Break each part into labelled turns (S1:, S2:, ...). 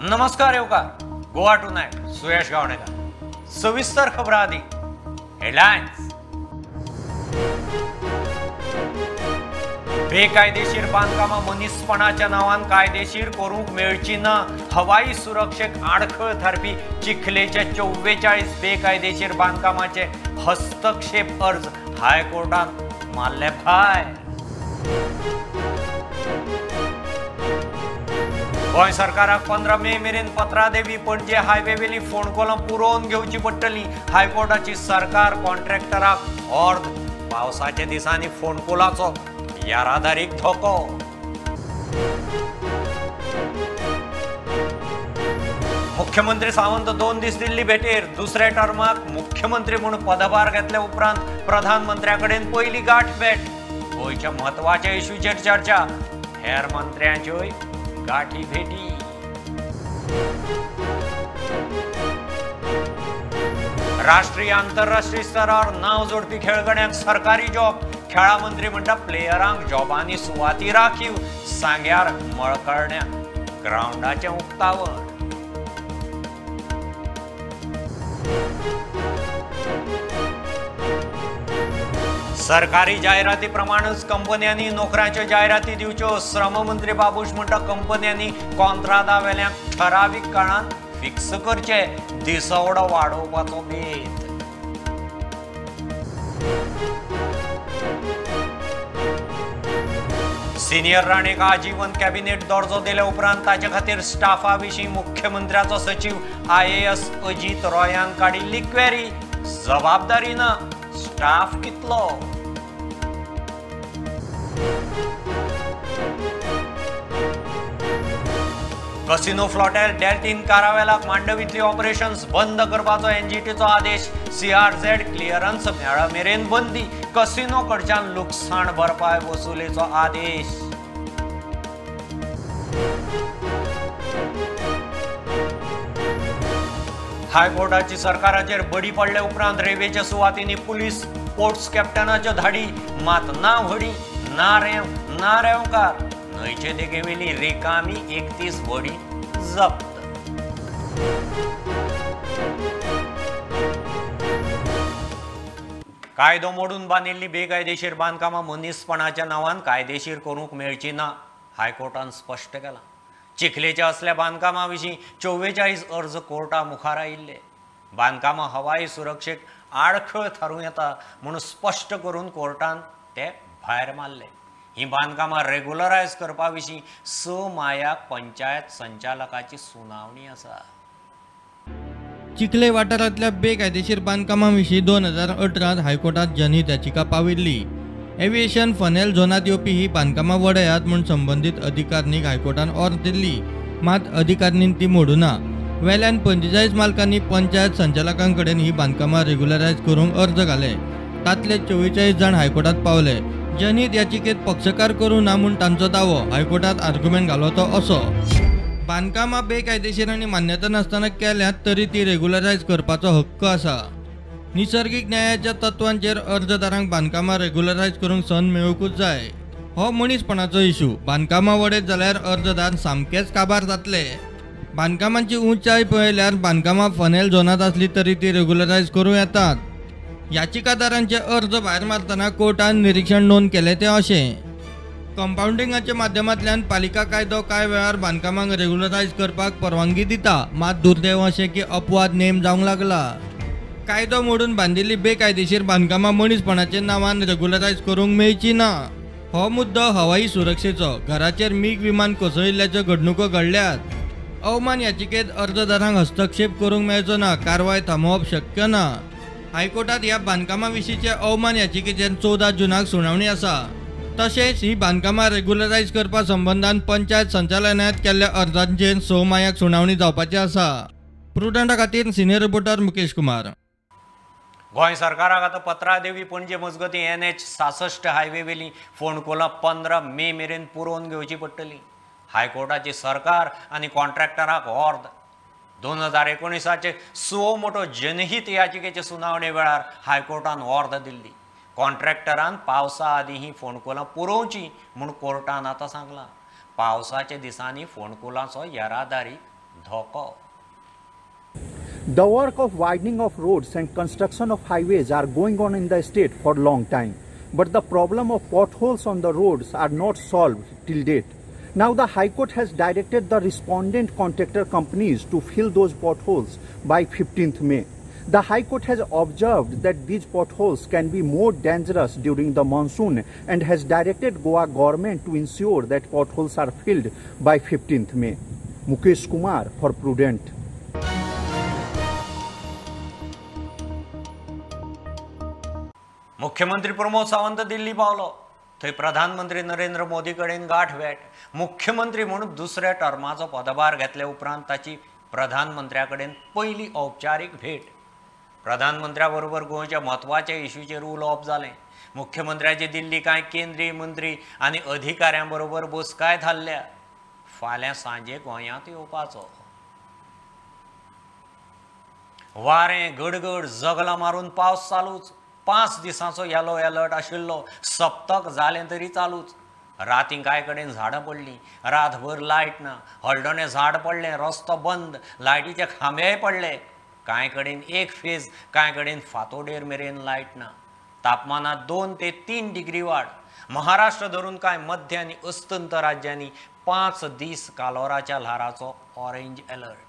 S1: नमस्कार येवकार गोवा टुनाइट सुयश गावणेकर सविस्तर खबर आदी हेडलाइन्स बेकायदेशीर बांधकामां मनीसपणाच्या नावान कायदेशीर करूंक मेळची ना हवाई सुरक्षेक आडखळ थारपी चिखलेचे 44 बेकायदेशीर बांधकामाचे हस्तक्षेप अर्ज हायकोर्टान मारले भायर गोंय सरकाराक 15 मे मेरेन पत्रां देवी पणजे हायवे वेली फोंडकोलां पुरोवन घेवची पडटली। हायकोर्टाची सरकार कॉन्ट्रॅक्टराक अर्द पावसाच्या दिसांनी फोंडकोलाचो येरादारीक धोको। मुख्यमंत्री सावंत 2 दीस दिल्ली भेटेर दुसऱ्या टर्माक मुख्यमंत्री म्हणून पदभार घेतल्या उपरांत प्रधानमंत्र्याकडेन पयली गाठ भेट। गोंयच्या म्हत्वाच्या इश्यूचेर चर्चा, हेर मंत्र्यांच्योय गाठी भेटी। राष्ट्रीय आंतरराष्ट्रीय स्तरावर नाव जोडपी खेळगड्यांक सरकारी जॉब, खेळा मंत्री म्हणटा प्लेयरांक जॉबांनी सुवाती राखीव, सांग्यार मळकरण्या ग्राउंडाचे उक्तावण। सरकारी जाहिराती प्रमाणच कंपन्यांनी नोकऱ्यांच्यो जाहिराती दिवच्यो। श्रम मंत्री बाबूश म्हणटा कंपन्यांनी कॉन्ट्रादा वेल्याक ठराविक काळान फिक्स करचे, दिसवडो वाडोवपाचो बेत। सिनियर राणेक आजीवन कॅबिनेट दर्जो दिल्या उपरांत ताचे खातीर स्टाफा विशीं मुख्यमंत्र्याचो सचिव IAS अजित रॉयान काडिल्ली क्वेरी, जबाबदारी ना स्टाफ कितलो। कसिनो फ्लॉटेर डेल्टीन कारावेलाक मांडवीतली ऑपरेशन्स बंद करपाचो NGTचो आदेश, CRZ क्लियरन्स मेळ्ळा मेरेन बंदी, कसिनो कडच्यान लुकसाण भरपाय वसुलेचो आदेश। हायकोर्टाची सरकाराचेर बडी पडले उपरांत रेल्वेच्या सुवातींनी पुलीस स्पोर्ट्स कॅप्टनाच्यो धाडी, मात ना व्हडी ना रेंवकार, न्हंयचे देगेवेली रिकामी 31 व्हडी जप्त। कायदो मोडून बांदिल्ली बेकायदेशीर बांधकामां मनीसपणाच्या नांवान कायदेशीर करूंक मेळची ना, हायकोर्टान स्पश्ट केलां। चिखलेच्या असल्या बांधकामां विशीं 44 अर्ज कोर्टा मुखार आयिल्ले। बांधकामां हवाई सुरक्षेक आडखळ थारूं येता म्हणून स्पश्ट करून कोर्टान ते भायर मारले। ही बांधकामां रेग्युलरायज करपा विशीं 6 मायाक पंचायत संचालकाची सुनावणी आसा।
S2: चिखले वाठारांतल्या बेकायदेशीर बांधकामां विशीं 2018 हायकोर्टात जनहित याचिका पाविल्ली। एव्हिएशन फनेल झोनात येवपी ही बांधकामां वडयात म्हूण संबंदीत अधिकाऱ्यांक हायकोर्टान ऑर्डर दिल्ली, मात अधिकाऱ्यांनी ती मोडूना। वेल्यान 45 मालकांनी पंचायत संचालकां कडेन ही बांधकामां रेग्युलरायज करूंक अर्ज घाले, तातले 44 जाण हायकोर्टात पावले। जनहित याचिकेत पक्षकार करूं ना म्हूण तांचो दावो, हायकोर्टात आर्ग्युमेंट घालो तो असो। बांधकामां बेकायदेशीर आनी मान्यता नासतना केल्यात तरी ती रेग्युलरायज करपाचो हक्क आसा। निसर्गीक न्यायाच्या तत्वांचेर अर्जदारांक बांधकामां रेग्युलरायज करूंक संद मेळूंकूच जाय, हो मनीसपणाचो इशू। बांधकामां वडेत जाल्यार अर्जदार सामकेच काबार जातले। बांधकामांची उंचाय पळयल्यार बांधकामां फनेल झोनात आसली तरी ती रेग्युलरायज करूं येतात। याचिकादारांचे अर्ज भायर मारतना कोर्टान निरीक्षण नोंद केले ते अशें। कंपाउंडिंगाच्या माध्यमांतल्यान पालिका कायदो कांय वेळार बांधकामांक रेग्युलरायज करपाक परवानगी दिता, मात दुर्दैव अशें की अपवाद नेम जावंक लागला। कायदो मोडून बांदिल्ली बेकायदेशीर बांधकामां मनीसपणाच्या नांवान रेग्युलरायज करूंक मेळची ना, हो मुद्दो हवाई सुरक्षेचो। घराचेर मीग विमान कोसळिल्ल्याच्यो घडणुको घडल्यात। अवमान याचिकेत अर्जदारांक हस्तक्षेप करूंक मेळचो ना, कारवाय थांबोवप शक्य ना। हायकोर्टात ह्या बांधकामां विशींचे अवमान याचिकेचेर 14 जूनाक सुनावणी आसा। तशेंच ही बांधकामां रेग्युलरायज करपा संबंधान पंचायत संचालनालयात केल्ल्या अर्जांचेर 6 मायाक सुनावणी जावपाची आसा। प्रुडंटा खातीर सिनियर रिपोर्टर मुकेश कुमार।
S1: गोंय सरकाराक आतां पत्रां देवी पणजे मजगती NH 66 हायवे वेली फोंडकोलां 15 मे मेरेन पुरोवन घेवची पडटली। हायकोर्टाची सरकार आनी कॉन्ट्रॅक्टराक अर्द 2019चे सुओ मोठो जनहित याचिकेचे सुनावणे वेळार हायकोर्टान अर्द दिल्ली। कॉन्ट्रॅक्टरान पावसा आदीं ही फोंडकोलां पुरोवची म्हूण कोर्टान आतां सांगलां। पावसाच्या दिसांनी फोंडकोलाचो येरादारी धोको.
S3: The work of widening of roads and construction of highways are going on in the state for a long time. But the problem of potholes on the roads are not solved till date. Now the High Court has directed the respondent contractor companies to fill those potholes by 15th May. The High Court has observed that these potholes can be more dangerous during the monsoon and has directed Goa government to ensure that potholes are filled by 15th May. Mukesh Kumar for Prudent.
S1: मुख्यमंत्री प्रमोद सावंत दिल्ली पावलो. थंय प्रधानमंत्री नरेंद्र मोदी कडेन गाठ भेट. मुख्यमंत्री म्हणून दुसऱ्या टर्माचो पदभार घेतले उपरांत ताची प्रधानमंत्र्या कडेन पयली औपचारीक भेट. प्रधानमंत्र्या बरोबर गोंयच्या म्हत्वाच्या इश्यूचेर उलोवप जालें. मुख्यमंत्र्याची दिल्ली कांय केंद्रीय मंत्री आनी अधिकाऱ्यां बरोबर बसकाय थारल्या. फाल्यां सांजे गोंयांत येवपाचो. वारें गडगड जगलां मारून पावस चालूच. 5 दिसांचो येलो अलर्ट आशिल्लो. सप्तक जालें तरी चालूच. रातीं कांय कडेन झाडां पडलीं. रातभर लायट ना. हळडोणें झाड पडलें. रस्तो बंद. लायटीचे खांबेय पडले. कांय कडेन एक फेज, कांय कडेन फांतोडेर मेरेन लायट ना. तापमानात 2 ते 3 डिग्री वाड. महाराष्ट्र धरून कांय मध्य आनी अस्तंत राज्यांनी 5 दीस कालोराच्या ल्हाराचो ऑरेंज अलर्ट.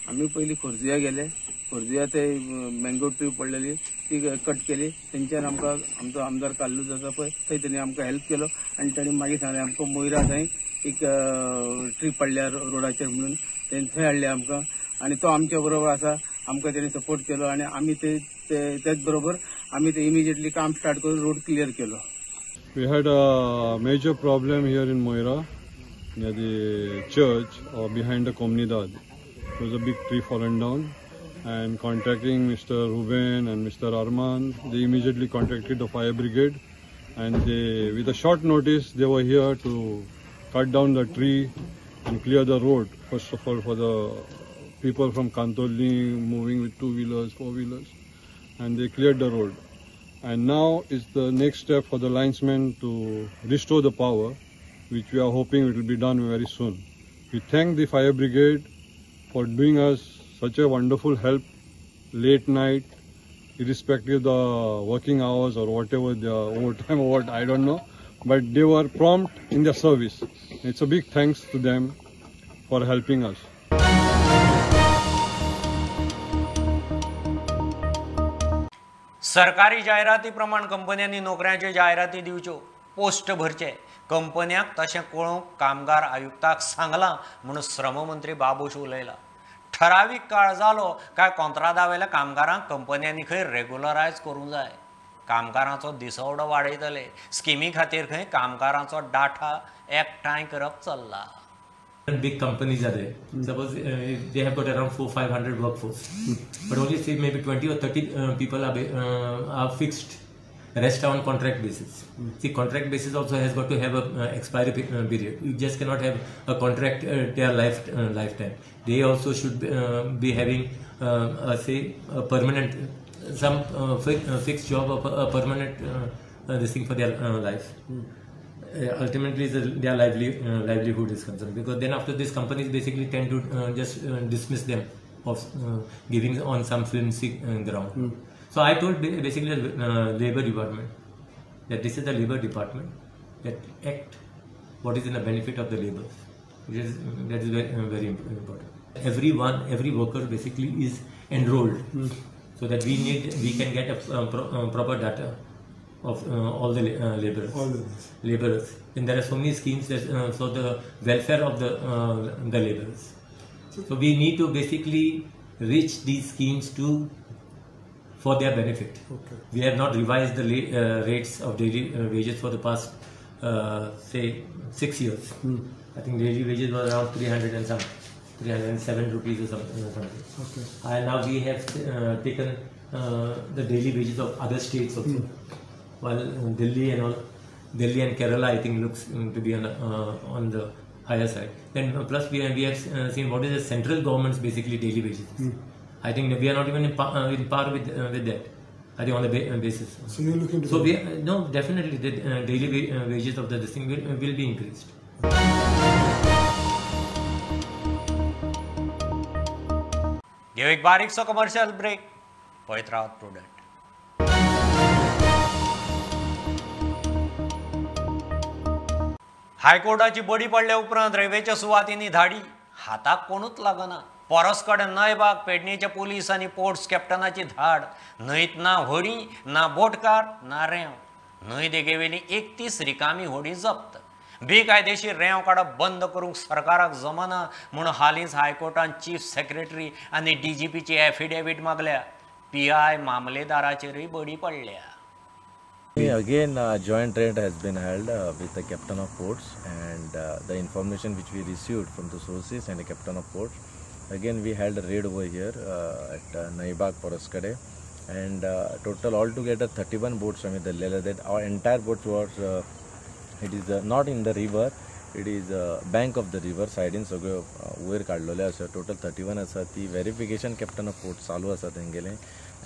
S4: आम्ही पहिली खोर्जिया गेले. खोर्जिया ते मँगो ट्री पडलेली ती कट केली. तेंच्यान आमकां आमचो आमदार काल्लूज आसा पळय थंय तेणी आमकां हेल्प केलो आनी ताणी मागीर सांगलें आमकां मोयरा थंय एक ट्री पडल्या रोडाचेर म्हणून तेणी थंय हाडले आमकां आनी तो आमच्या बरोबर आसा. आमकां तेणी सपोर्ट केलो आनी आमी तेच बरोबर आमी ते इमिजिएटली काम स्टार्ट करून रोड क्लियर केलो.
S5: We had a major problem here in Moira, near the church or behind the Comunidad. There was a big tree fallen down, and contacting Mr. Ruben and Mr. Arman, they immediately contacted the fire brigade, and they, with a short notice, they were here to cut down the tree and clear the road. First of all, for the people from Kantoli moving with 2-wheelers, 4-wheelers, and they cleared the road. And now is the next step for the linesmen to restore the power, which we are hoping it will be done very soon. We thank the fire brigade for doing us such a wonderful help late night, irrespective of the working hours or whatever the overtime or what, I don't know. But they were prompt in their service. It's a big thanks to them for helping us.
S1: सरकारी जायराती प्रमाण कंपन्यांनी नोकऱ्यांच्यो जायराती दिवच्यो, post भरचे. कंपन्याक तशें कळोवंक कामगार आयुक्ताक सांगलां म्हणून श्रममंत्री बाबूश उलयला. ठरावीक काळ जालो काय कंत्रादावेल्या कामगारांक कंपन्यांनी खंय रेग्युलरायज करूंक जाय. कामगारांचो दिसवडो वाडयतले. स्किमी खातीर खंय कामगारांचो डाटा एकठांय करप चल्ला.
S6: Big companies are there. Suppose they have got around 400-500 workforce, but only say maybe 20 or 30 people are fixed. The rest are on contract basis. See, contract basis also has got to have a expiry period. You just cannot have a contract their lifetime. They also should be having say a permanent fixed job or a permanent this thing for their life. Ultimately their livelihood is concerned, because then after this companies basically tend to just dismiss them of giving on some flimsy ground. So I told basically the labor department that this is the labor department that act what is in the benefit of the labor. That is very important. Every worker basically is enrolled, so that we can get a proper data of all the laborers. And there are so many schemes that for the welfare of the laborers. So we need to basically reach these schemes for their benefit.
S7: Okay.
S6: We have not revised the rates of daily wages for the past say 6 years. I think daily wages were around 307 rupees or something.
S7: Okay.
S6: And now we have taken the daily wages of other states also. While Delhi and Kerala, I think, looks to be on the higher side. Then plus we have seen what is the central government's basically daily wages. I think we are not even in par with that. I think on the basis.
S7: So you're looking to
S6: So no, definitely the daily wages of this thing will be increased.
S1: घेऊ एक बारीकसो commercial break. पळयत Rawat prudent. हायकोर्टाची बडी पडल्या उपरांत रेल्वेच्या सुवातींनी धाडी हाताक कोणूच लागना. परसकडे न्हयबाग पेडणेच्या पोलीस आनी पोर्ट्स कॅप्टनाची धाड. न्हंयत ना होडी ना बोटकार ना रेंव. न्हंय देगेवेली 31 रिकामी होडी जप्त. बेकायदेशीर रेंव काडप बंद करूंक सरकाराक जमना म्हूण हालींच हायकोर्टान चीफ सेक्रेटरी आनी DGPची एफिडेविट मागल्या. PI मामलेदाराचेरय बडी पडल्या.
S8: Again, joint raid has been held with the captain of ports, and the information which we received from the sources and the captain of ports. Again, we held a raid over here at Naibag Poraskade, and total altogether 31 boats are that our entire boat was it is not in the river, it is bank of the river side in सगळे वयर काडलेले आसा. Total 31 आसा. ती verification captain of port चालू आसा तेंगेले,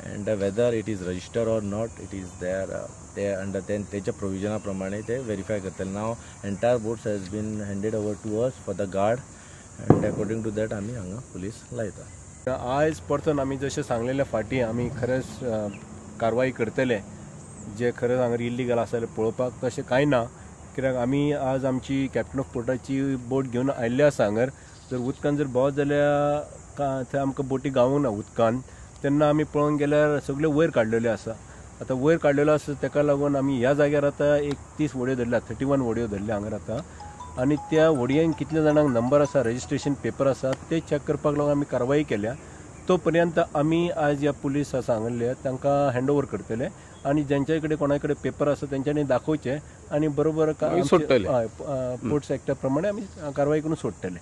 S8: and whether it is registered or not, it is there they under तेच्या प्रोविजना प्रमाणे ते व्हेरीफाय करतले. Now entire boats has been handed over to us for the guard, and according to that आमी हांगा police लायता.
S9: आयज परतून आमी जशें सांगलेल्या फाटीं आमी खरेंच कारवाई करतले जे खरेंच हांगा इल्लीगल आसा जाल्यार पळोवपाक. तशें कांय ना, कित्याक आमी आज आमची कॅप्टन ऑफ पोर्टाची बोट घेवन आयिल्ले आसा हांगर. जर उदकान जर भोंवत जाल्यार थंय आमकां बोटी गावूंक ना उदकान. तेन्ना आमी पळोवंक गेल्यार सगळे वयर काडलेल्यो आसा. आतां वयर काडलेलो आसा ताका लागून आमी ह्या जाग्यार आतां 31 व्हड्यो धरल्या, 31 व्हड्यो धरल्या हांगर आतां. आनी त्या व्हडयांक कितल्या जाणांक नंबर आसा, रजिस्ट्रेशन पेपर आसा ते चॅक करपाक लागून आमी कारवाई केल्या. तो पर्यंत आमी आज ह्या पुलीस सांगले तांकां हँड ओवर करतले, आनी ज्यांच्या कडेन कोणा कडेन पेपर आसा तेंच्यांनी दाखोवचे आनी बरोबर पोर्ट्स एक्टा प्रमाणे आमी कारवाई करून सोडटले.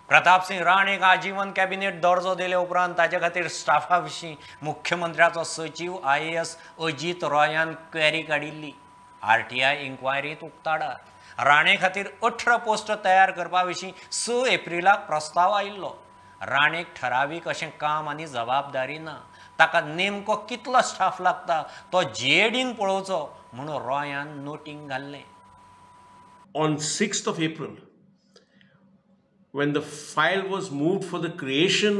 S1: प्रताप सिंग राणेक आजीवन कॅबिनेट दर्जो दिले उपरांत ताचे खातीर स्टाफा विशीं मुख्यमंत्र्याचो सचिव IAS अजीत रॉयान क्वेरी काडिल्ली. RTI इन्क्वायरींत उक्ताडार. राणे खातीर 18 पोस्ट तयार करपा विशीं 6 एप्रिलाक प्रस्ताव आयिल्लो. राणेक ठरावीक अशें काम आनी जबाबदारी ना. ताका नेमको कितलो स्टाफ लागता तो JADन पळोवचो म्हणून रॉयान नोटींग घाल्लें.
S10: On 6th of April, when the file was moved for the creation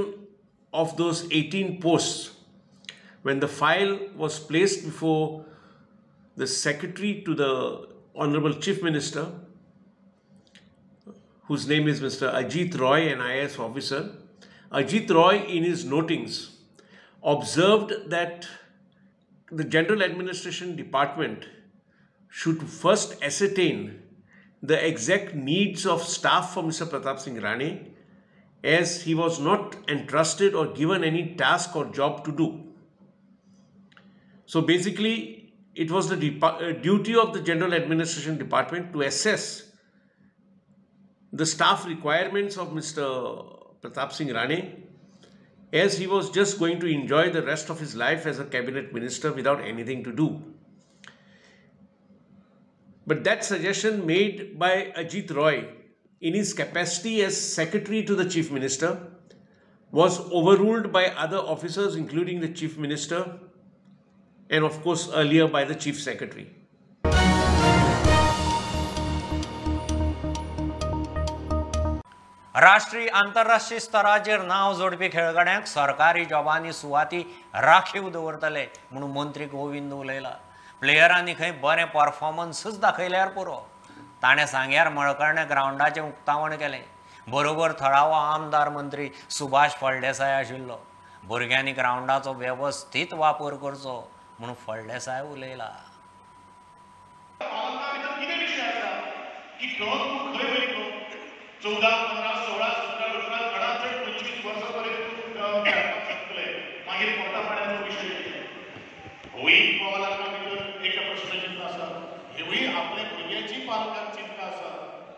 S10: of those 18 posts, when the file was placed before the secretary to the Honorable Chief Minister, whose name is Mr. Ajit Roy, an IAS officer, Ajit Roy in his notings observed that the General Administration Department should first ascertain the exact needs of staff for Mr. Pratap Singh Rane, as he was not entrusted or given any task or job to do. So basically, it was the duty of the General Administration Department to assess the staff requirements of Mr. Pratap Singh Rane, as he was just going to enjoy the rest of his life as a cabinet minister without anything to do. But that suggestion made by Ajit Roy in his capacity as secretary to the chief minister was overruled by other officers, including the chief minister and of course earlier by the chief secretary.
S1: राष्ट्रीय आंतरराष्ट्रीय स्तराचेर नांव जोडपी खेळगड्यांक सरकारी जॉबांनी सुवाती राखीव दवरतले म्हणून मंत्री गोविंद उलयला. प्लेयरांनी खंय बरें परफॉर्मन्सूच दाखयल्यार पुरो. ताणें सांग्यार मळकर्णे ग्रावंडाचें उक्तावण केलें. बरोबर थळावो आमदार मंत्री सुभाष फळदेसाय आशिल्लो. भुरग्यांनी ग्राउंडाचो व्यवस्थित वापर करचो म्हणून फळदेसाय उलयला.
S7: आपल्या भुरग्याची पालकांक चिंता आसा,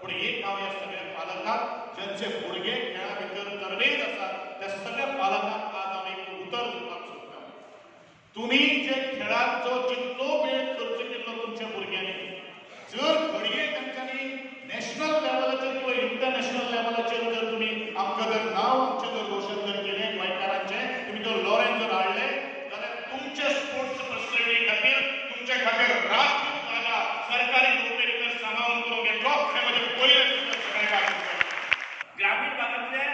S7: पूण एक हांव ह्या सगळ्या पालकांक ज्यांचे भुरगे खेळा भितर तरबेज आसात त्या सगळ्या पालकांक आज हांव एक उतर दिवपाक सोदता. तुम्ही जे खेळाचो जितलो वेळ खर्च केल्लो तुमच्या भुरग्यांनी, जर घडये तांच्यांनी नॅशनल लेवलाचेर किंवा इंटरनॅशनल लेवलाचेर जर तुमी आमकां जर नांव आमचें जर रोशन जर केलें गोंयकारांचें, तुमी जर लॉरेन जर हाडले जाल्यार तुमचे स्पोर्ट्स पर्सनॅलिटी खातीर तुमचे खातीर राष्ट्रीय जागा सरकारी नोकरी जर सांबाळून करून घेतलो हें म्हजें पयलें ग्रामीण भागांतल्या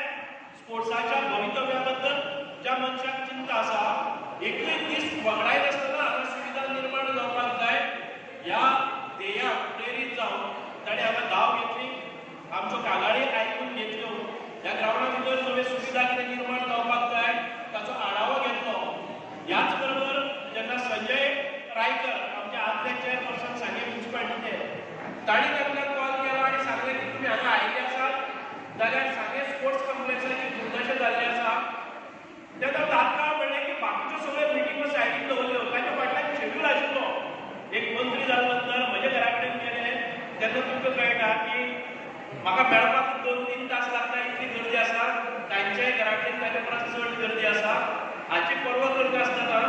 S7: स्पोर्ट्साच्या भवितव्या बद्दल ज्या मनशाक चिंता आसा, एकूय दीस वगडायत आसतना हांगा सुविधा निर्माण जावपाक जाय ह्या ध्येयाक प्रेरीत जावन ताणें हांगा धांव घेतली, आमच्यो कागाळी आयकून घेतल्यो, ह्या ग्रावंडा भितर नव्यो सुविधा कितें निर्माण जावपाक जाय ताचो आढावो घेतलो. ह्याच बरोबर जेन्ना संजय रायकर आमचे आदले चेअरपर्सन सांगे म्युनिसिपालिटीचे तांणी तांकां कॉल केलो आनी सांगलें की तुमी हांगा आयिल्ले आसात जाल्यार सांगे स्पोर्ट्स कॉम्प्लेक्साची दुर्दशा जाल्ली आसा. तेन्ना तात्काळ म्हणलें की बाकीच्यो सगळ्यो मिटिंगो सायडीक दवरल्यो, ताच्या फाटल्यान शेड्यूल आशिल्लो. एक मंत्री जाले नंतर म्हजे घरा कडेन गेले तेन्ना तुमकां कळटा की म्हाका मेळपाक 2-3 तास लागता, इतली गर्दी आसा, तांच्याय घरा कडेन ताचे परस चड गर्दी आसा. हाची पर्वा करनासतना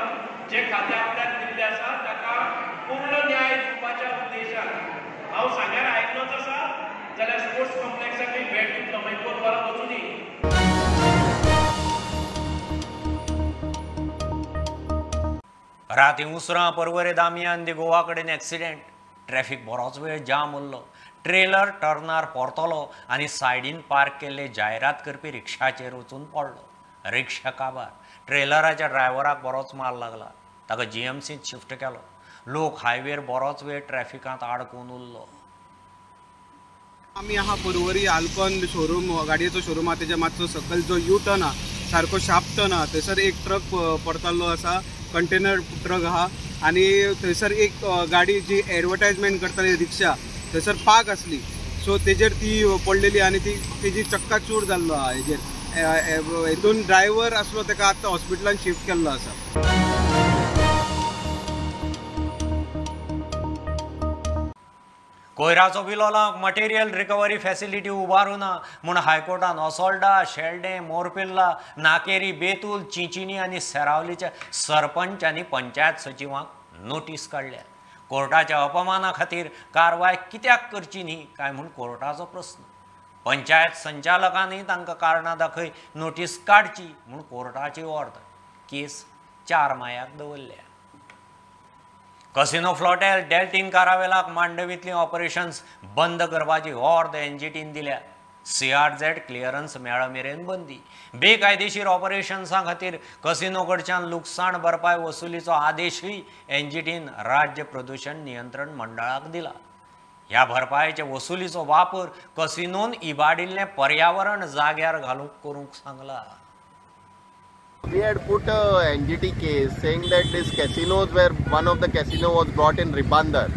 S7: जे खातें आपल्याक दिल्लें आसा ताका पूर्ण न्याय दिवपाच्या उद्देशान हांव सांग्यार आयिल्लोच आसा जाल्यार स्पोर्ट्स कॉम्प्लेक्साकूय भेट दितलो, मागीर 2 वरां वचूनी.
S1: राती उसरां पर्वरे दामियान दे गोवा कडेन एक्सिडेंट. ट्रॅफिक बरोच वेळ जाम उरलो. ट्रेलर टर्नार परतलो आनी सायडीन पार्क केल्ले जायरात करपी रिक्षाचेर वचून पडलो. रिक्षा काबार. ट्रेलराच्या ड्रायव्हराक बरोच मार लागला. ताका जीएमसीत शिफ्ट केलो. लोक हायवेर बरोच वेळ ट्रॅफिकांत आडकून उरलो.
S11: आमी आहा पर्वरी आल्कॉन शोरूम, गाडयेचो शोरूम आहा, तेच्या मातसो सकयल जो यू टर्न आहा, सारको शार्प टर्न आहा, थंयसर एक ट्रक पडतालो आसा, कंटेनर ट्रक आहा, आनी थंयसर एक गाडी जी एडवर्टायजमेंट करताली रिक्षा थंयसर पार्क आसली, सो तेजेर ती पडलेली आनी तेजी चक्का चूर जाल्लो आहा. हेजेर हितून ड्रायव्हर आसलो ताका आतां हॉस्पिटलान शिफ्ट केल्लो आसा.
S1: कोयराचो विलोलाक मटेरियल रिकवरी फॅसिलिटी उबारुना म्हूण हायकोर्टान असोल्डा, शेल्डे, मोरपिल्ला, नाकेरी, बेतूल, चिंचिनी आनी सेरावलीच्या सरपंच आनी पंचायत सचिवांक नोटीस काडल्या. कोर्टाच्या अपमाना खातीर कारवाय कित्याक करची न्ही काय म्हूण कोर्टाचो प्रस्न. पंचायत संचालकांनी तांकां कारणां दाखय नोटीस काडची म्हूण कोर्टाची ऑर्डर. केस 4 मायाक दवरल्या. कसिनो फ्लॉटेल डेल्टीन कारावेलाक मांडवींतली ऑपरेशन्स बंद करपाची ऑर्डर एनजीटीन दिल्या. CRZ क्लियरन्स मेळ्ळा मेरेन बंदी. बेकायदेशीर ऑपरेशन्सां खातीर कसिनो कडच्यान लुकसाण भरपाय वसुलीचो आदेशूय एनजीटीन राज्य प्रदूषण नियंत्रण मंडळाक दिला. ह्या भरपायेचे वसुलीचो वापर कसिनोन इबाडिल्लें पर्यावरण जाग्यार घालूंक करूंक सांगला.
S12: We had put a NGT case saying that these casinos were, one of the casino was brought in Ribandar.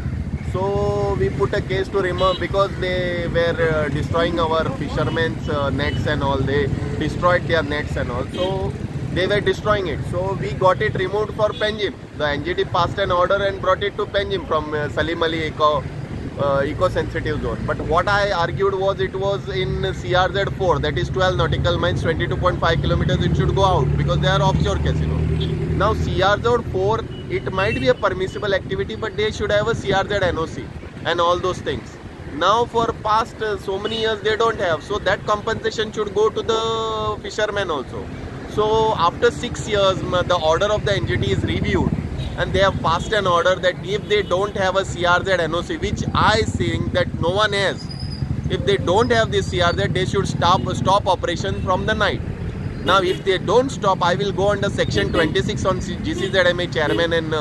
S12: So we put a case to remove because they were destroying our fishermen's nets and all. They destroyed their nets and all. So they were destroying it. So we got it removed for Panjim. The NGT passed an order and brought it to Panjim from Salim Ali eco-sensitive zone. But what I argued was it was in CRZ 4, that is 12 nautical miles, 22.5 kilometers, it should go out because they are offshore casinos. Now CRZ 4, it might be a permissible activity, but they should have a CRZ NOC and all those things. Now for past so many years they don't have, so that compensation should go to the fishermen also. So after 6 years the order of the NGT is reviewed and they have passed an order that if they don't have a CRZ NOC, which I think that no one has, if they don't have this CRZ, they should stop operation from the night. Now if they don't stop, I will go under section 26 on GCZMA chairman and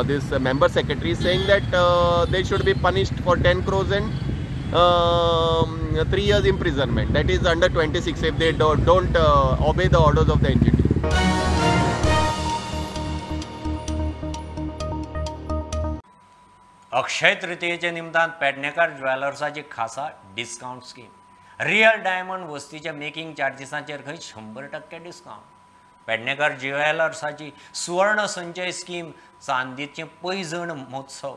S12: this member secretary saying that they should be punished for 10 crores and 3 years imprisonment. That is under 26 if they don't obey the orders of the NGT.
S1: अक्षय तृतीयेच्या निमतान पेडणेकर ज्वेलर्साची खासा discount scheme. Real diamond वस्तीच्या making चार्जीसांचेर खंय 100% discount. Pednekar ज्वेलर्साची सुवर्ण संचय scheme चांदीचे पैजण महोत्सव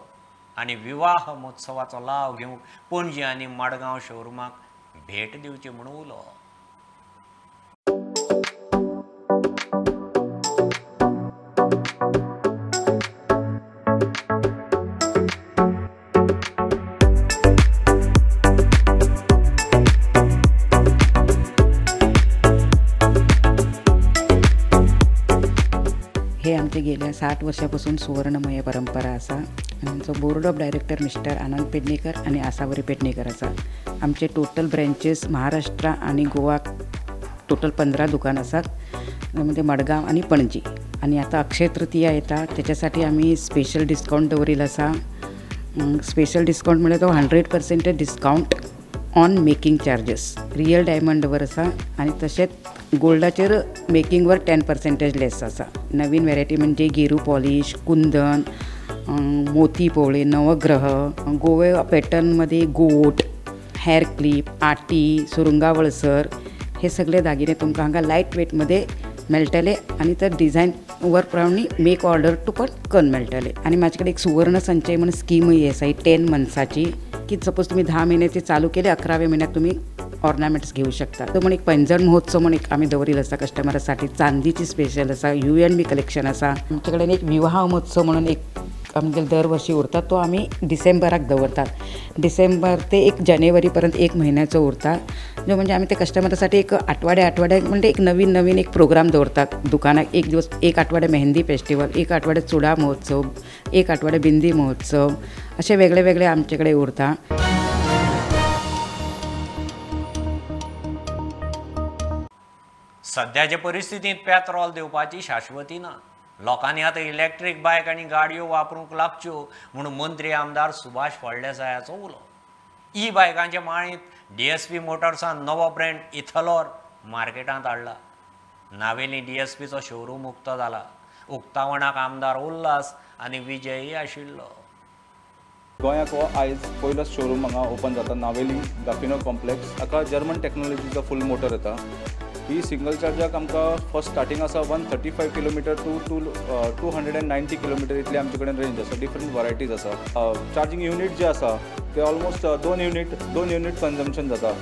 S1: आणि विवाह महोत्सवाचो लाव घेवंक पणजी आनी मडगांव शोरूमाक भेट दिवची म्हूण उलो.
S13: हे आमचे गेल्या 60 वर्षापासून सुवर्णमय परंपरा असा. आमचो बोर्ड ऑफ डायरेक्टर मिस्टर आनंद पेडणेकर आणि आसावरी पेडणेकर असा. आमचे टोटल ब्रँचेस महाराष्ट्र आणि गोवा टोटल 15 दुकान असतात, त्यामध्ये मडगाव आणि पणजी. आणि आता अक्षय तृतीया येता त्याच्यासाठी आम्ही स्पेशल डिस्काउंट दवरिल्लो असा. स्पेशल डिस्काउंट म्हणजे तो 100% discount on making charges real डायमंडवर असा. आणि तसेच गोल्डाचेर मेकिंगवर 10% लेस असा. नवीन व्हेरायटी म्हणजे गेरू पॉलिश, कुंदन, मोती पोवळे, नवग्रह, गोवे पॅटर्नमध्ये गोट, हेअर क्लिप, आटी, सुरुंगा वळसर हे सगळे दागिने तुमकां हांगा लायट वेटमध्ये मेळटले आणि तर डिझायन वर प्रमाणे मेक ऑर्डर टू पण करून मेळटले. आणि माझ्या कडेन एक सुवर्ण संचय म्हणून स्कीमही आसा ही 10 मंथ्साची, की सपोज तुम्ही 10 महिन्याचे चालू केले 11व्या महिन्यात तुम्ही ऑर्नामेंट्स घेऊ शकता. तो म्हणून एक पैंजण महोत्सव म्हणून एक आम्ही दवरिल्लो आसा कस्टमरांसाठी. चांदीची स्पेशल आसा, UNB कलेक्शन आसा. आमचे कडेन एक विवाह महोत्सव म्हणून एक आमचे दरवर्षी उरता, तो आम्ही डिसेंबराक दवरतात. डिसेंबर ते 1 जानेवारीपर्यंत 1 महिन्याचो उरता, जो म्हणजे आम्ही ते कस्टमरांसाठी एक आठवड्याक म्हणजे एक नवीन एक प्रोग्राम दवरतात दुकानाक. एक दिवस 1 आठवड्या मेहंदी फेस्टिवल, 1 आठवड्या चुडा महोत्सव, 1 आठवड्या बिंदी महोत्सव, असे वेगळे आमचे उरता.
S1: सध्याच्या परिस्थितीत पेट्रोल दिवपाची शाश्वती ना. लोकांनी आता इलेक्ट्रीक बायक आणि गाडयो वापरूंक लागच्यो म्हणून मंत्री आमदार सुभाष फळदेसायाचो उलो. ई बायकांच्या माळींत DSP मोटर्सान नवो ब्रँड इथलॉर मार्केटांत हाडला. नावेली DSPचो शोरूम उक्तो जाला. उक्तावणाक आमदार उल्हास आनी विजयी आशिल्लो.
S14: गोंयाक हो आयज पयलोच शोरूम हांगा ओपन जाता नावेली गाफिनो कॉम्प्लेक्स. हाका जर्मन टॅक्नॉलॉजीचो फूल मोटर येता. ही सिंगल चार्जाक आमकां फर्स्ट स्टार्टींग आसा 135 किलोमिटर टू 290 किलोमिटर इतली आमचे कडेन रेंज आसा. डिफरंट वरायटीज आसा. चार्जिंग युनीट जे आसा ते ऑलमोस्ट 2 युनीट कन्जम्पशन जाता,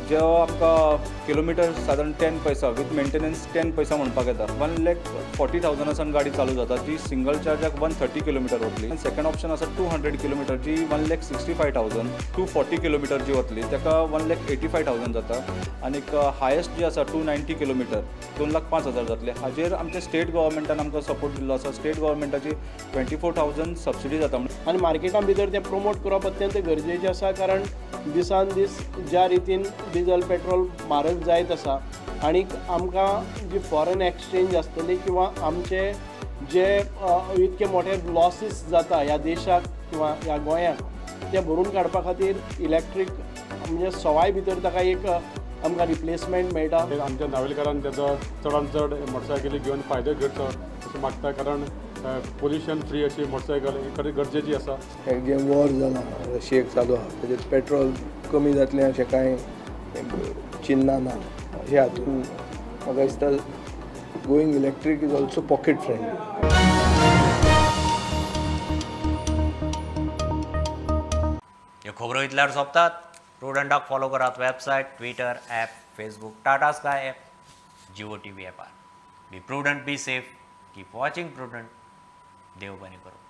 S14: जे आमकां किलोमिटर सादारण 10 पैसा विथ मेंटेनन्स 10 पैसा म्हणपाक येता. 1,40,000 गाडी चालू जाता, जी सिंगल चार्जाक 130 किलोमिटर वतली. सेकंड ऑप्शन आसा 200 किलोमिटर, जी 1,65,000. 240 किलोमिटर जी वतली ताका 1,85,000 जाता. आनी हायेस्ट जी आसा 290 किलोमिटर 2,05,000 जातले. हाजेर आमच्या स्टेट गव्हर्मेंटान आमकां सपोर्ट दिल्लो आसा. स्टेट गव्हर्मेंटाची 24,000 सबसिडी जाता.
S15: आनी मार्केटां भितर तें प्रमोट करप अत्यंत गरजेचें आसा, कारण दिसान दीस ज्या रितीन डिझल पेट्रोल म्हारग जायत आसा आनी आमकां जी फॉरेन एक्सचेंज आसतली किंवा आमचे जे इतके मोठे लॉसीस जाता ह्या देशाक किंवा ह्या गोंयाक, ते भरून काडपा खातीर इलेक्ट्रीक म्हणजे सवाय भितर ताका एक आमकां रिप्लेसमेंट मेळटा.
S5: आमच्या नावेलकारान तेचो चडांत चड मोटरसायकली घेवन फायदो घेवचो अशें मागता, कारण पोल्युशन फ्री अशी मोटरसायकल खरी गरजेची आसा.
S16: जे वॉर जाला रशियेक चालू आहा तेजेर पेट्रोल कमी जातलें अशें कांय चिन्ना ना. अशें हातून म्हाका दिसता going electric is also pocket friendly.
S1: ह्यो खबरो इतल्यार सोंपतात. प्रुडंटाक फॉलो करात. Website, Twitter, app, Facebook, Tata Sky app, Jio TV ॲपार. Be prudent, be safe, keep watching prudent. देव बरें करूं.